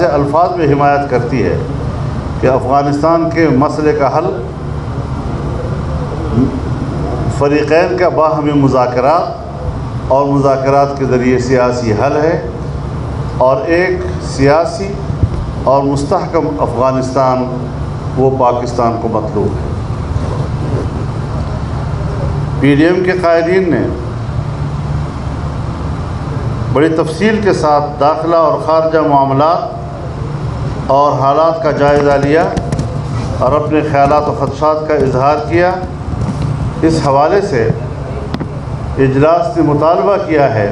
الفاظ میں حمایت کرتی ہے کہ افغانستان کے مسئلے کا حل فریقین کا باہمی مذاکرات اور مذاکرات کے ذریعے سیاسی حل ہے، اور ایک سیاسی اور مستحکم افغانستان وہ پاکستان کو مطلوب ہے۔ پی ڈی ایم کے قائدین نے بڑی تفصیل کے ساتھ داخلہ اور خارجہ معاملات اور حالات کا جائزہ لیا اور اپنے خیالات و خدشات کا اظہار کیا۔ اس حوالے سے اجلاس نے مطالبہ کیا ہے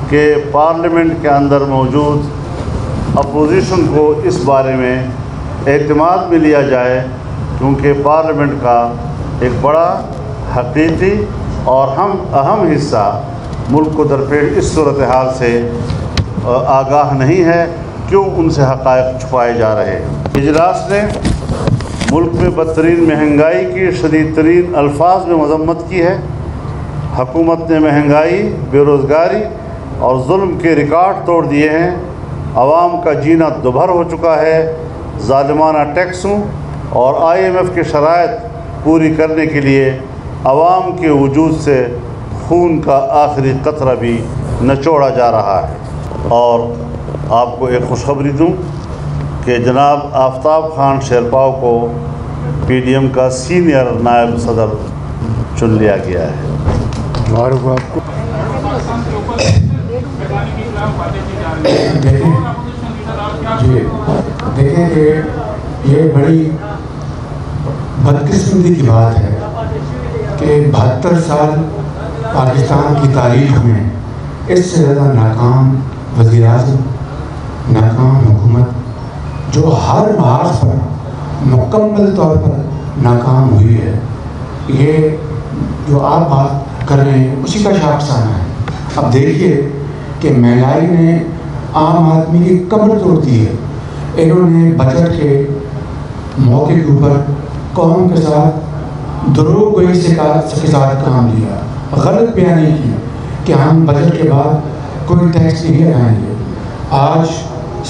کہ پارلیمنٹ کے اندر موجود اپوزیشن کو اس بارے میں اعتماد میں لیا جائے، کیونکہ پارلیمنٹ کا ایک بڑا حقیقی اور اہم حصہ ملک کو درپیش اس صورتحال سے آگاہ نہیں ہے، کیوں ان سے حقائق چھپائے جا رہے ہیں۔ اجلاس نے ملک میں بدترین مہنگائی کی شدید ترین الفاظ میں مذمت کی ہے۔ حکومت نے مہنگائی، بے روزگاری اور ظلم کے ریکارڈ توڑ دیے ہیں۔ عوام کا جینا دوبھر ہو چکا ہے۔ ظالمانہ ٹیکسوں اور آئی ایم ایف کے شرائط پوری کرنے کے لیے عوام کے وجود سے خون کا آخری قطرہ بھی نچوڑا جا رہا ہے۔ اور آپ کو ایک خوشخبری دوں کہ جناب آفتاب خان شیرپاؤ کو پی ڈی ایم کا سینئر نائب صدر چن لیا گیا ہے۔ دیکھیں کہ یہ بڑی بدقسمتی کی بات ہے کہ 72 سال پاکستان کی تاریخ میں اس سے زیادہ ناکام وزیر اعظم، ناکام حکومت جو ہر محاذ پر مکمل طور پر ناکام ہوئی ہے، یہ جو آپ بات کر رہے ہیں اسی کا شاخسانہ ہے۔ اب دیکھیے کہ مہنگائی نے عام آدمی کی کمر توڑ دی ہے۔ انہوں نے بجٹ کے موقع کے اوپر قوم کے ساتھ دروغ گوئی سے ساتھ کام لیا، غلط بیانی کی کہ ہم بجٹ کے بعد کوئی ٹیکس نہیں لگائیں گے۔ آج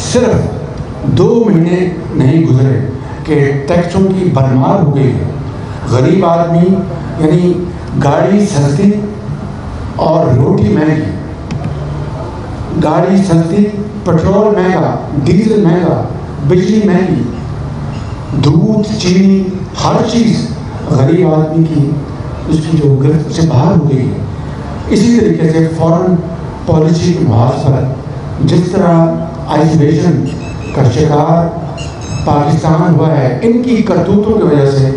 صرف 2 مہینے نہیں گزرے کہ ٹیکسوں کی بھرمار ہو گئی ہے۔ غریب آدمی یعنی گاڑی سستی اور روٹی مہنگی، گاڑی سستی، پٹرول مہنگا، ڈیزل مہنگا، بجلی مہنگی، دودھ، چینی، ہر چیز غریب آدمی کی اس کی جو گرفت سے باہر ہو گئی ہے۔ اسی طریقے سے فورن پالیسی کے محاذ پر جس طرح آئسولیشن کا شکار پاکستان ہوا ہے، ان کی کرتوتوں کی وجہ سے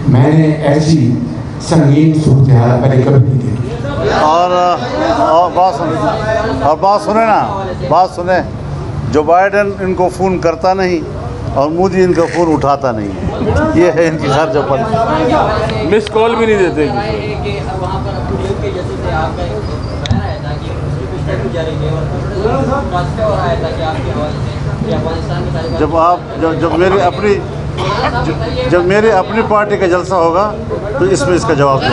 میں نے ایسی سنگین صورتحال پہلے کبھی نہیں دیکھی۔ اور بات سنیں، جو بائیڈن ان کو فون کرتا نہیں اور مودی ان کا فون اٹھاتا نہیں، یہ ہے ان کی خرچہ پالیسی۔ مس کال بھی نہیں دیتے۔ جب میری اپنی پارٹی کا جلسہ ہوگا تو اس میں اس کا جواب دیں۔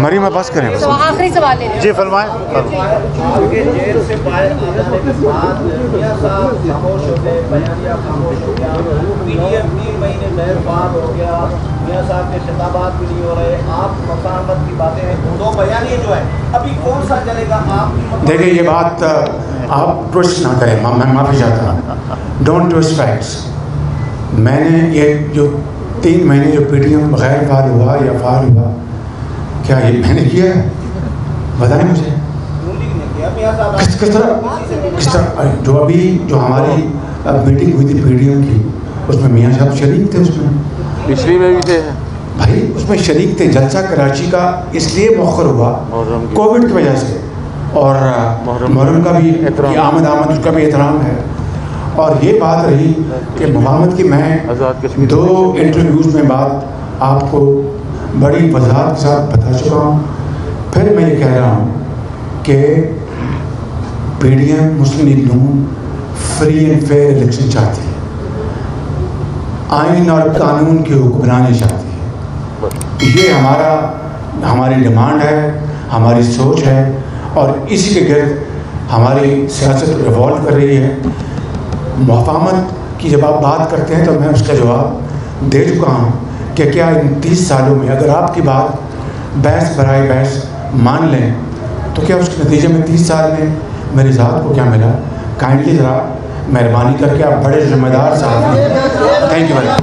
مریم عباس کریں بس آخری سوال لے جی فرمائیں۔ جیل سے باہر آنے کے بعد میاں صاحب خاموش ہو گئے، بیانیہ خاموش ہو گیا، پی ڈی ایم 3 مہینے غیر فعال ہو گیا، میاں صاحب کے خطابات بھی نہیں ہو رہے، آپ مفاہمت کی باتیں ہیں، 2 بیانیے جو ہیں ابھی کون سا چلے گا؟ آپ دیکھیں یہ بات آپ ٹوسٹ نہ کریں، میں معافی چاہتا ہوں، ڈونٹ ٹوسٹ فیکٹس۔ میں نے یہ جو 3 مہینے جو پی ڈی ایم غیر فعال ہوا یا فعال ہوا، کیا یہ میں نے کیا ہے؟ بتائیں مجھے کس طرح جو ہماری میٹنگ ہوئی تھی پی ڈی ایم کی، اس میں میاں صاحب شریک تھے، اس میں پچھلی میں بھی تھے بھائی، اس میں شریک تھے۔ جلسہ کراچی کا اس لیے مؤخر ہوا کووڈ کی وجہ سے، اور محرم کا بھی آمد اس کا بھی احترام ہے۔ اور یہ بات رہی کہ مفاہمت کی، میں 2 انٹرویوز میں بات آپ کو بڑی وضاحت کے ساتھ بتا چکا ہوں۔ پھر میں یہ کہہ رہا ہوں کہ P D M Muslim League Noon free and fair election چاہتی ہے، آئین اور قانون کی حکمرانی چاہتی ہے۔ یہ ہماری ڈیمانڈ ہے، ہماری سوچ ہے، اور اسی کے گرد ہماری سیاست ریوالو کر رہی ہے۔ مفاہمت کی جب آپ بات کرتے ہیں تو میں اس کا جواب دے چکا ہوں کہ کیا ان 30 سالوں میں اگر آپ کی بات بحث برائے بحث مان لیں تو کیا اس کے نتیجے میں 30 سال میں میری ذات کو کیا ملا؟ کائنڈلی ذرا مہربانی کر کے آپ بڑے ذمہ دار صاحب ہیں، تھینک یو ویری مچ۔